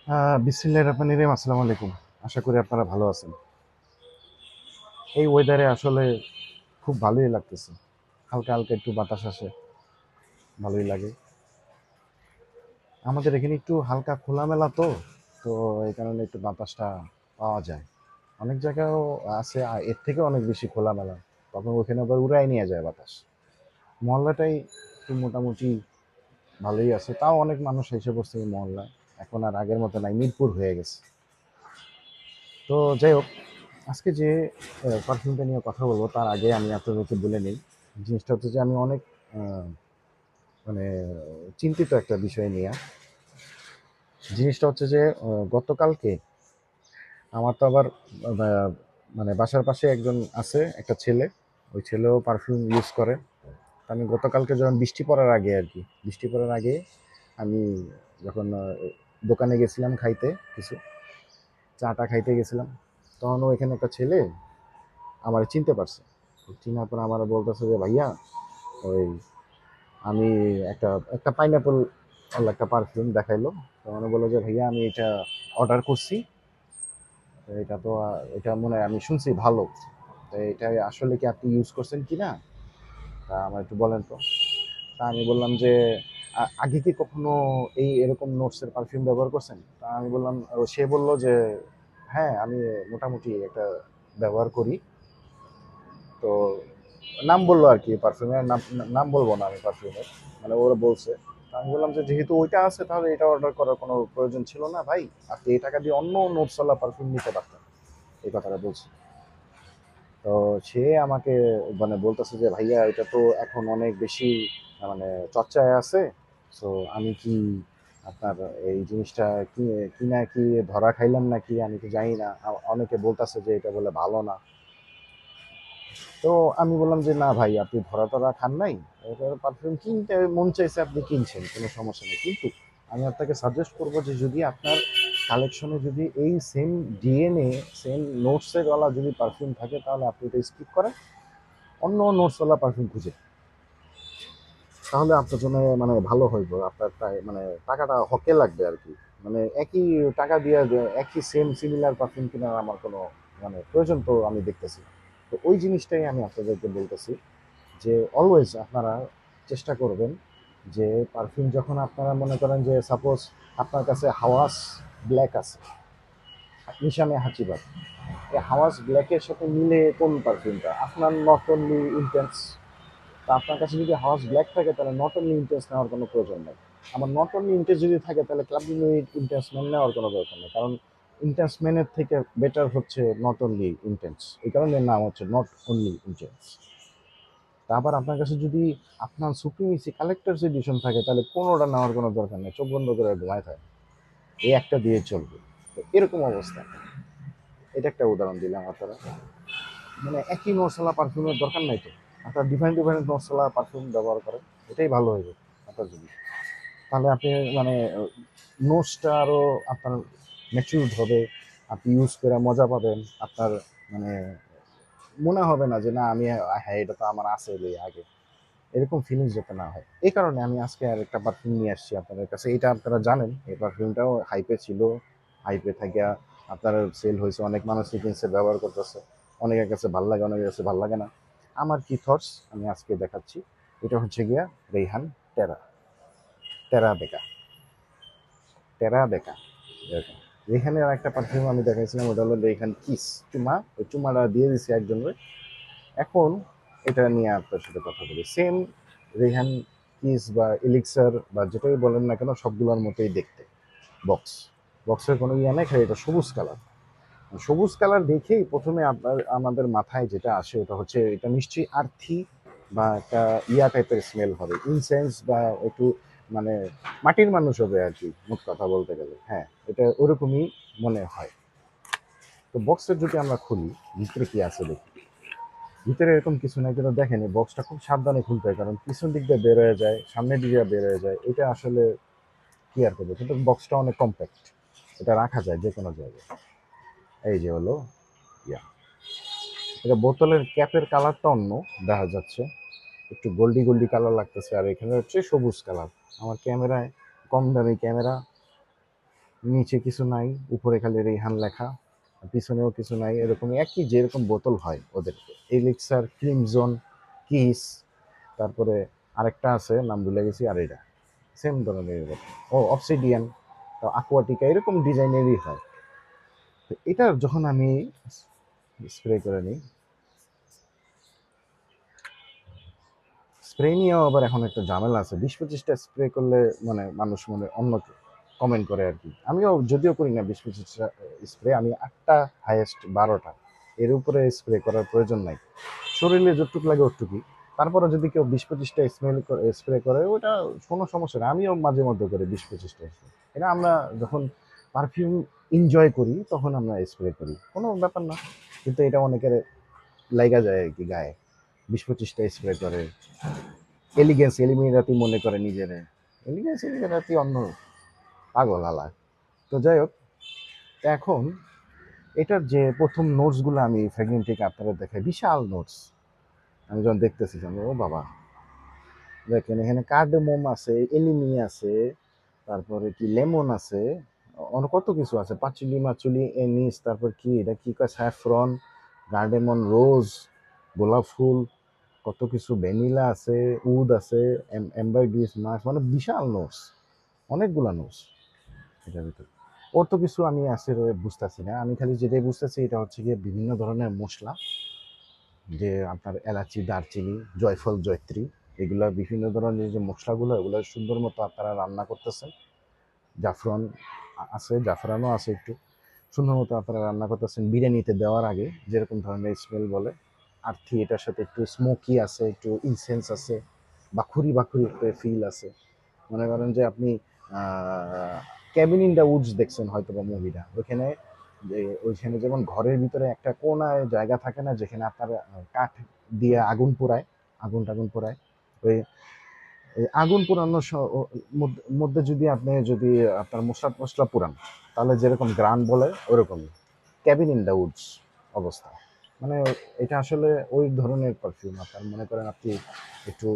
বিসমিল্লাহির রহমানির রহিম। আসসালামু আলাইকুম। আশা করি আপনারা ভালো আছেন। এই ওয়েদারে আসলে খুব ভালোই লাগতেছে। হালকা, হালকা একটু বাতাস আসে, ভালোই লাগে। আমাদের এখানে একটু হালকা খোলামেলা তো এই কারণে একটু বাতাসটা পাওয়া যায়। অনেক জায়গায়ও আছে এর থেকেও অনেক বেশি খোলামেলা। তখন ওখানে আবার উড়ায় নিয়ে যায় বাতাস। মহল্লাটাই একটু মোটামুটি ভালোই আছে। তাও অনেক মানুষ এসে পড়ছে এই মহল্লায়। এখন আর আগের মতো নাই, মিরপুর হয়ে গেছে। তো যাই হোক, আজকে যে পারফিউমটা নিয়ে কথা বলবো তার আগে আমি আপনাদেরকে বলে নিই। জিনিসটা হচ্ছে যে আমি অনেক আহ, মানে চিন্তিত একটা বিষয় নিয়ে। জিনিসটা হচ্ছে যে গতকালকে আমার তো আবার আহ, মানে বাসার পাশে একজন আছে, একটা ছেলে। ওই ছেলেও পারফিউম ইউজ করে। আমি গতকালকে যখন বৃষ্টি পড়ার আগে আর কি, বৃষ্টি পড়ার আগে আমি যখন দোকানে গেছিলাম খাইতে, কিছু চাটা খাইতে গেছিলাম, তখন ওইখানে একটা ছেলে আমার চিনতে পারছে। চিনার পর আমার বলতেছে যে ভাইয়া, ওই আমি একটা একটা পাইনাপল একটা পারফিউম দেখাইলো। তো মানে বললো যে ভাইয়া আমি এটা অর্ডার করছি। তো এটা তো এটা মনে হয় আমি শুনছি ভালো। তো এটা আসলে কি আপনি ইউজ করছেন কি না, তা আমার একটু বলেন তো। তা আমি বললাম যে আগে কি কখনো এই এরকম নোটসের পারফিউম ব্যবহার করছেন? তা আমি বললাম, সে বলল যে হ্যাঁ আমি মোটামুটি একটা ব্যবহার করি। তো নাম বললো আর কি পারফিউমের নাম, নাম বলবো না আমি পারফিউমের, মানে ওরা বলছে। তো আমি বললাম যে যেহেতু ওইটা আছে তাহলে এটা অর্ডার করার কোনো প্রয়োজন ছিল না ভাই, আপনি এই টাকা দিয়ে অন্য নোটসওয়ালা পারফিউম নিতে পারতেন। এই কথাটা বলছি। তো সে আমাকে মানে বলতেছে যে ভাইয়া এটা তো এখন অনেক বেশি মানে চর্চায় আছে। সো আমি কি আপনার এই জিনিসটা কি কিনা কি ধরা খাইলাম নাকি আমি তো জানি না। অনেকে বলতেছে যে এটা বলে ভালো না। তো আমি বললাম যে না ভাই, আপনি ধরা টরা খান নাই, এটার পারফিউম কিনতে মন চাইছে আপনি কিনছেন, কোনো সমস্যা নেই। কিন্তু আমি আপনাকে সাজেস্ট করবো যে যদি আপনার কালেকশনে যদি এই সেম ডিএনএ, সেম নোটসের ওয়ালা যদি পারফিউম থাকে তাহলে আপনি এটা স্কিপ করেন, অন্য নোটসওয়ালা পারফিউম খুঁজে, তাহলে আপনার জন্য মানে ভালো হইব। আপনার মানে টাকাটা হকে লাগবে আর কি। মানে একই টাকা দিয়ে একই সেম সিমিলার পারফিউম কেনার আমার কোনো মানে প্রয়োজন তো আমি দেখতেছি না। তো ওই জিনিসটাই আমি আপনাদেরকে বলতেছি যে অলওয়েজ আপনারা চেষ্টা করবেন যে পারফিউম যখন আপনারা মনে করেন যে সাপোজ আপনার কাছে হাওয়াস ব্ল্যাক আছে, নিশানে হাঁচিবাদ, এই হাওয়াস ব্ল্যাকের সাথে মিলে কোন পারফিউমটা আপনার নট অনলি ইন্টেন্স। তা আপনার কাছে যদি হাওয়াস ব্ল্যাক থাকে তাহলে নট অনলি ইন্টেন্স নেওয়ার কোনো প্রয়োজন নেই। আমার নট অনলি ইন্টেন্স যদি থাকে তাহলে ক্লাব ইন্টেন্স ম্যান নেওয়ার কোনো দরকার নেই, কারণ ইন্টেন্স ম্যানের থেকে বেটার হচ্ছে নট অনলি ইন্টেন্স। এই কারণে নাম হচ্ছে নট অনলি ইন্টেন্স। তা আবার আপনার কাছে যদি আপনার সুপ্রিমেসি কালেক্টরস এডিশন থাকে তাহলে কোনোটা নেওয়ার কোনো দরকার নেই, চোখ বন্ধ করে ঘুমায় থাকে, এই একটা দিয়ে চলবে। তো এরকম অবস্থা। এটা একটা উদাহরণ দিলাম আপনারা। মানে একই মশলা পারফিউমের দরকার নাই তো, আপনার ডিফারেন্ট ডিফারেন্ট মশলা পারফিউম ব্যবহার করেন, এটাই ভালো হইবে আপনার জন্য। তাহলে আপনি মানে নোজটা আরও আপনার ম্যাচিউরড হবে, আপনি ইউজ করে মজা পাবেন। আপনার মানে মনে হবে না যে না আমি হ্যাঁ এটা তো আমার আছে আগে, এরকম ফিলিংস যাতে না হয়। এই কারণে আমি আজকে আর একটা পারফিউম নিয়ে আসছি আপনাদের কাছে। এটা আপনারা জানেন এই পারফিউমটাও হাইপে ছিল, হাইপে থাকিয়া আপনার সেল হয়েছে, অনেক মানুষই কিনছে, ব্যবহার করতেছে। অনেকের কাছে ভালো লাগে, অনেকের কাছে ভালো লাগে না। আমার কি থটস আমি আজকে দেখাচ্ছি। এটা হচ্ছে গিয়া রেইহান টেরা, টেরা বেকা, টেরা বেকা এরকম। রেইহানের একটা পারফিউম আমি দেখাইছিলাম, ওটা হলো রেইহান কিস, চুমা। ওই চুমাটা দিয়ে দিছি একজনের। এখন এটা নিয়ে আপনার সাথে কথা বলি। সেম রেহান কিস বা এলিক্সার বা যেটাই বলেন না কেন সবগুলোর মতোই দেখতে। বক্স, বক্সের কোনো ইয়ে নেই, খালি এটা সবুজ কালার। সবুজ কালার দেখেই প্রথমে আপনার আমাদের মাথায় যেটা আসে ওটা হচ্ছে এটা নিশ্চয়ই আর্থি বা একটা ইয়া টাইপের স্মেল হবে, ইনসেন্স বা একটু মানে মাটির মানুষ হবে আর কি, মোট কথা বলতে গেলে। হ্যাঁ, এটা ওরকমই মনে হয়। তো বক্সের যদি আমরা খুলি, ভিতরে কি আছে দেখি। ভিতরে এরকম কিছু নাই, কিন্তু দেখেন এই বক্সটা খুব সাবধানে খুলতে হয়, কারণ পিছন দিক দিয়ে বের হয়ে যায়, সামনের দিকে বের হয়ে যায়। এটা আসলে কি আর করবে, কিন্তু বক্সটা অনেক কম্প্যাক্ট, এটা রাখা যায় যে কোনো জায়গায়। এই যে হলো ইয়া, এটা বোতলের ক্যাপের কালারটা অন্য দেখা যাচ্ছে, একটু গোল্ডি গোল্ডি কালার লাগতেছে, আর এখানে হচ্ছে সবুজ কালার। আমার ক্যামেরায়, কম দামি ক্যামেরা, নিচে কিছু নাই, উপরে খালি রেহান লেখা, পিছনেও কিছু নাই, এরকম একই যেরকম বোতল হয় ওদের। এলিক্সার, ক্রিমজন, কিস, তারপরে আরেকটা আছে নাম ভুলে গেছি, আর এটা সেম ধরনের বোতল। ও অবসিডিয়ান, aquatica এরকম ডিজাইনেরই হয়। তো এটা যখন আমি স্প্রে করে নিই, স্প্রে নিয়েও আবার এখন একটা ঝামেলা আছে, 20-25টা স্প্রে করলে মানে মানুষ মানে অন্য কমেন্ট করে আর কি। আমিও যদিও করি না 20-25টা স্প্রে, আমি 8টা, হাইয়েস্ট 12টা, এর উপরে স্প্রে করার প্রয়োজন নাই। শরীরে যতটুকু লাগে ওটুকুই। তারপরে যদি কেউ 20-25টা স্প্রে করে ওটা কোনো সমস্যা নেই, আমিও মাঝে মধ্যে করি 20-25টা স্প্রে। এটা আমরা যখন পারফিউম এনজয় করি তখন আমরা স্প্রে করি, কোনো ব্যাপার না। কিন্তু এটা অনেকের লাইগা যায় আর কি গায়ে, 20-25টা স্প্রে করে, এলিগেন্স এলিমিনাতি মনে করে নিজেরে, এলিগেন্স এলিমিনাতি অন্য পাগল আলা। তো যাই হোক, এখন এটার যে প্রথম নোটসগুলো আমি ফ্র্যাগনেন্টিকে আপনারা দেখাই, বিশাল নোটস। আমি যখন দেখতেছি ও বাবা, দেখেন এখানে কার্ডামম আছে, এলিমি আছে, তারপরে কি লেমন আছে, অনেক কত কিছু আছে, পাচুলি মাচুলি এনিস, তারপর কি এটা কি কয়, স্যাফরন, গার্ডেমন, রোজ, গোলাপ ফুল, কত কিছু, ভ্যানিলা আছে, উড আছে, এমবাইডিস মাছ, মানে বিশাল নোটস, অনেকগুলা নোটস এটার ভিতরে। ওর তো কিছু আমি আসলে বুঝতেছি না, আমি খালি যেটাই বুঝতেছি এটা হচ্ছে গিয়ে বিভিন্ন ধরনের মশলা, যে আপনার এলাচি, দারচিনি, জয়ফল, জয়ত্রী, এগুলা বিভিন্ন ধরনের যে মশলাগুলো, এগুলো সুন্দর মতো আপনারা রান্না করতেছেন। জাফরান আছে, জাফরানও আছে একটু, সুন্দর মতো আপনারা রান্না করতেছেন বিরিয়ানিতে দেওয়ার আগে, যেরকম ধরনের স্মেল বলে। আর্থি, এটার সাথে একটু স্মোকি আছে, একটু ইনসেন্স আছে, বাখুরি বাখুরি একটা ফিল আছে। মনে করেন যে আপনি ক্যাবিন ইন দ্য উডস দেখছেন হয়তো বা মুভিটা, ওইখানে যে ওইখানে যেমন ঘরের ভিতরে একটা কোনায় জায়গা থাকে না যেখানে আপনার কাঠ দিয়ে আগুন পোড়ায়, আগুন টাগুন পোড়ায়, ওই এই আগুন পোড়ানোর মধ্যে যদি আপনি যদি আপনার মশলা মশলা পুরান, তাহলে যেরকম গ্রান বলে ওরকমই ক্যাবিন ইন দ্য উডস অবস্থা। মানে এটা আসলে ওই ধরনের পারফিউম। আপনার মনে করেন আপনি একটু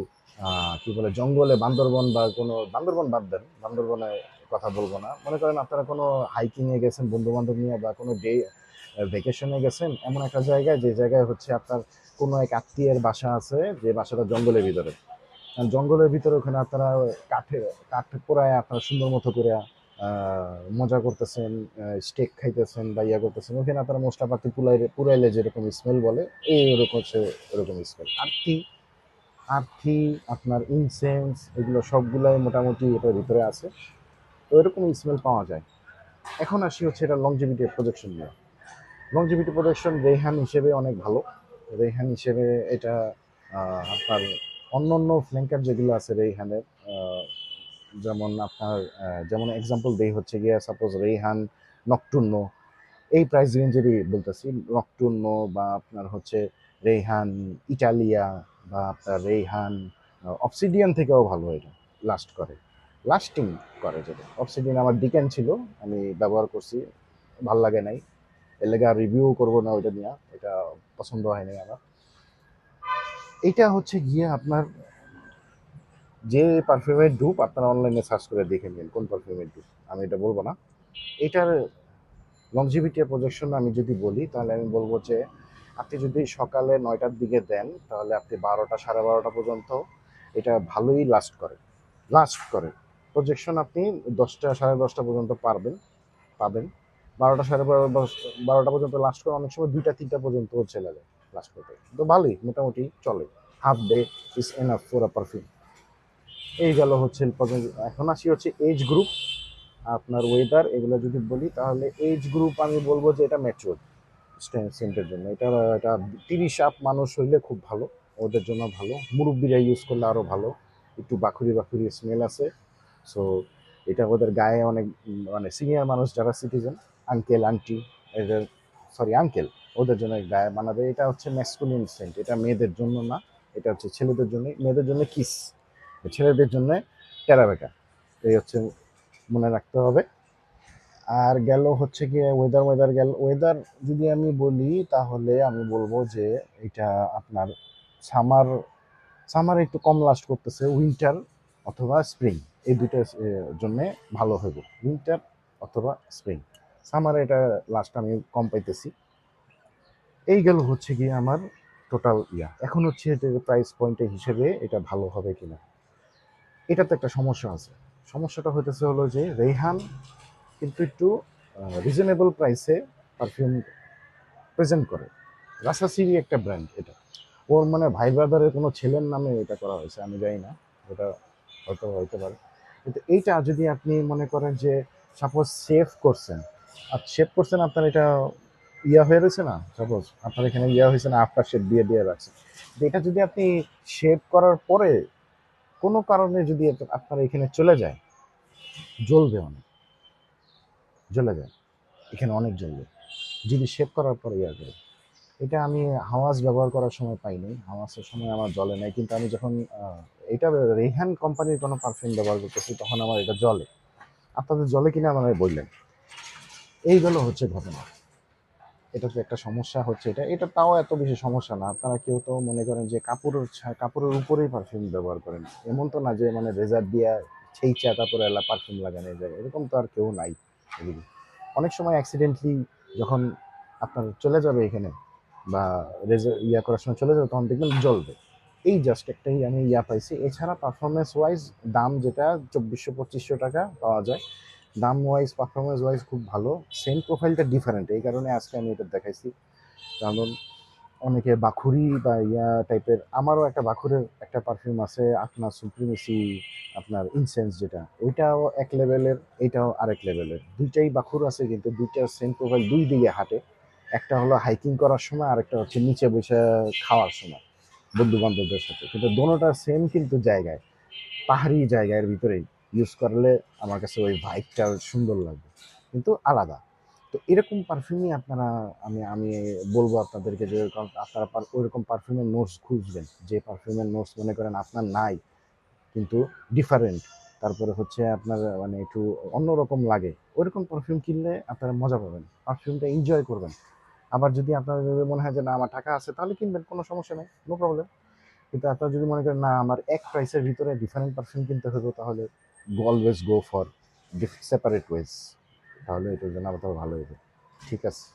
কি বলে জঙ্গলে, বান্দরবন বা কোনো, বান্দরবন বাদ দেন, বান্দরবনে কথা বলবো না, মনে করেন আপনারা কোনো হাইকিংয়ে গেছেন বন্ধু বান্ধব নিয়ে, বা কোনো ডে ভ্যাকেশনে গেছেন এমন একটা জায়গায়, যে জায়গায় হচ্ছে আপনার কোনো এক আত্মীয়ের বাসা আছে, যে বাসাটা জঙ্গলের ভিতরে, জঙ্গলের ভিতরে ওখানে আপনারা কাঠ পোড়ায় আপনারা সুন্দর মতো করে মজা করতেছেন, স্টেক খাইতেছেন বা ইয়া করতেছেন, ওখানে আপনারা মশলাপাতি পুরাইলে যেরকম স্মেল বলে, এই ওরকম হচ্ছে ওরকম স্মেল। আরতি, আরতি আপনার ইনসেন্স, এগুলো সবগুলাই মোটামুটি এটার ভিতরে আছে, তো এরকম স্মেল পাওয়া যায়। এখন আসি হচ্ছে এটা লংজিভিটি প্রজেকশন নিয়ে। লংজিভিটি প্রজেকশন রেহান হিসেবে অনেক ভালো, রেহান হিসেবে এটা আপনার অন্য অন্য ফ্ল্যাঙ্কার যেগুলো আছে রেহানের, যেমন আপনার যেমন এক্সাম্পল দেই হচ্ছে গিয়ে সাপোজ রেহান নকটুর্নো, এই প্রাইস রেঞ্জেরই বলতেছি, নকটুর্নো বা আপনার হচ্ছে রেহান ইটালিয়া, বা আপনার রেহান অবসিডিয়ান থেকেও ভালো, এটা লাস্ট করে, লাস্টিং করে। যেটা অবসিডিয়ান আমার ডিকেন ছিল, আমি ব্যবহার করছি, ভাল লাগে নাই, এর লেগে আর রিভিউ করবো না ওইটা নিয়ে, এটা পছন্দ হয়নি আমার। এটা হচ্ছে গিয়ে আপনার যে পারফিউমের ডুপ, আপনারা অনলাইনে সার্চ করে দেখে নিন কোন পারফিউমের ডুপ, আমি এটা বলবো না। এটার লংজিভিটি প্রজেকশন আমি যদি বলি, তাহলে আমি বলবো যে আপনি যদি সকালে 9টার দিকে দেন, তাহলে আপনি 12টা, 12:30 পর্যন্ত এটা ভালোই লাস্ট করে প্রজেকশন। আপনি 10টা, 10:30 পর্যন্ত পাবেন। 12টা, 12:30 পর্যন্ত লাস্ট করে, অনেক সময় 2টা, 3টা পর্যন্ত চলে যায় লাস্ট করতে, তো ভালোই মোটামুটি চলে। Half day is enough for a perfume. এই গেল হচ্ছে এখন আসি হচ্ছে এজ গ্রুপ, আপনার ওয়েদার, এগুলো যদি বলি, তাহলে এজ গ্রুপ আমি বলবো যে এটা ম্যাচিওর সেন্টের জন্য, এটা 30 আপ মানুষ হইলে খুব ভালো, ওদের জন্য ভালো। মুরব্বীরা ইউজ করলে আরও ভালো, একটু বাখুরি বাখুরি স্মেল আছে। সো এটা ওদের গায়ে অনেক মানে সিনিয়র মানুষ যারা সিটিজেন, আঙ্কেল আন্টি, এদের, সরি আঙ্কেল, ওদের জন্য গায়ে মানাবে। এটা হচ্ছে ম্যাসকুলিন সেন্ট, এটা মেয়েদের জন্য না, এটা হচ্ছে ছেলেদের জন্য। মেয়েদের জন্য কিস, ছেলেদের জন্য টেরাবেকা, এই হচ্ছে মনে রাখতে হবে। আর গেল হচ্ছে গিয়ে ওয়েদার যদি আমি বলি, তাহলে আমি বলবো যে এটা আপনার সামার, সামার একটু কম লাস্ট করতেছে, উইন্টার অথবা স্প্রিং, এই দুইটার জন্য ভালো হবে। উইন্টার অথবা স্প্রিং। সামারে এটা লাস্ট আমি কম পাইতেছি। এই গেল হচ্ছে গিয়ে আমার টোটাল ইয়া। এখন হচ্ছে এটা প্রাইস পয়েন্টের হিসেবে এটা ভালো হবে কিনা, এটা তো একটা সমস্যা আছে। সমস্যাটা হইতেছে হলো যে রেহান কিন্তু একটু রিজনেবল প্রাইসে পারফিউম প্রেজেন্ট করে। রাসাসিরি একটা ব্র্যান্ড এটা। ওর মানে ভাই ব্রাদারের কোনো ছেলের নামে এটা করা হয়েছে, আমি জানি না, ওটা হয়তো হইতে পারে। কিন্তু এইটা যদি আপনি মনে করেন যে সাপোজ সেভ করছেন, আর সেভ করছেন আপনার এটা ইয়া হয়ে রয়েছে না, সাপোজ আপনার এখানে ইয়া হয়েছে না, আফটার শেভ দিয়ে দিয়ে রাখছেন, কিন্তু এটা যদি আপনি শেভ করার পরে কোনো কারণে যদি আপনার এখানে চলে যায়, জ্বলবে অনেক, জ্বলে যায়, এখানে অনেক জ্বলবে যদি শেভ করার পরে ইয়া করে। এটা আমি হাওয়াজ ব্যবহার করার সময় পাইনি, হাওয়াজের সময় আমার জ্বলে নাই, কিন্তু আমি যখন এটা রেহান কোম্পানির কোনো পারফিউম ব্যবহার করতেছি তখন আমার এটা জ্বলে। আপনাদের জ্বলে কিনা আমার বললেন। এইগুলো হচ্ছে ঘটনা। এটা তো একটা সমস্যা হচ্ছে, এটা এটা তাও এত বেশি সমস্যা না। আপনারা কেউ তো মনে করেন যে কাপড়ের উপরেই পারফিউম ব্যবহার করেন, এমন তো না যে মানে রেজার দিয়া ছেইচা তারপরে এলা পারফিউম লাগানো যায়, এরকম তো আর কেউ নাই এদিকে। অনেক সময় অ্যাক্সিডেন্টলি যখন আপনার চলে যাবে এখানে বা রেজার ইয়া করার সময় চলে যাবে তখন দেখবেন জ্বলবে। এই জাস্ট একটাই আমি ইয়া পাইছি। এছাড়া পারফরমেন্স ওয়াইজ দাম যেটা 2400-2500 টাকা পাওয়া যায়, দাম ওয়াইজ পারফরমেন্স ওয়াইজ খুব ভালো। সেম প্রোফাইলটা ডিফারেন্ট, এই কারণে আজকে আমি এটা দেখাইছি। কারণ অনেকে বাখুরি বা ইয়া টাইপের, আমারও একটা বাখুরের একটা পারফিউম আছে আপনার সুপ্রিমেসি, আপনার ইনসেন্স, যেটা ওইটাও এক লেভেলের, এইটাও আরেক লেভেলের। দুইটাই বাখুর আছে কিন্তু দুইটা সেম প্রোফাইল, দুই দিকে হাঁটে। একটা হলো হাইকিং করার সময়, আরেকটা হচ্ছে নিচে বসে খাওয়ার সময় বন্ধু বান্ধবদের সাথে, কিন্তু দোনোটা সেম কিন্তু জায়গায়, পাহাড়ি জায়গার ভিতরেই ইউজ করলে আমার কাছে ওই ভাইবটা সুন্দর লাগবে, কিন্তু আলাদা। তো এরকম পারফিউমই আপনারা, আমি আমি বলবো আপনাদেরকে যে আপনারা ওইরকম পারফিউমের নোটস খুঁজবেন, যে পারফিউমের নোটস মনে করেন আপনার নাই কিন্তু ডিফারেন্ট, তারপরে হচ্ছে আপনার মানে একটু অন্যরকম লাগে, ওইরকম পারফিউম কিনলে আপনারা মজা পাবেন, পারফিউমটা এনজয় করবেন। আবার যদি আপনার যদি মনে হয় যে না আমার টাকা আছে তাহলে কিনবেন, কোনো সমস্যা নেই, নো প্রবলেম। কিন্তু আপনারা যদি মনে করেন না আমার এক প্রাইসের ভিতরে ডিফারেন্ট পারফিউম কিনতে হবে, তাহলে always go for separate ways, তাহলে এটার জন্য আবার ভালো হবে। ঠিক আছে।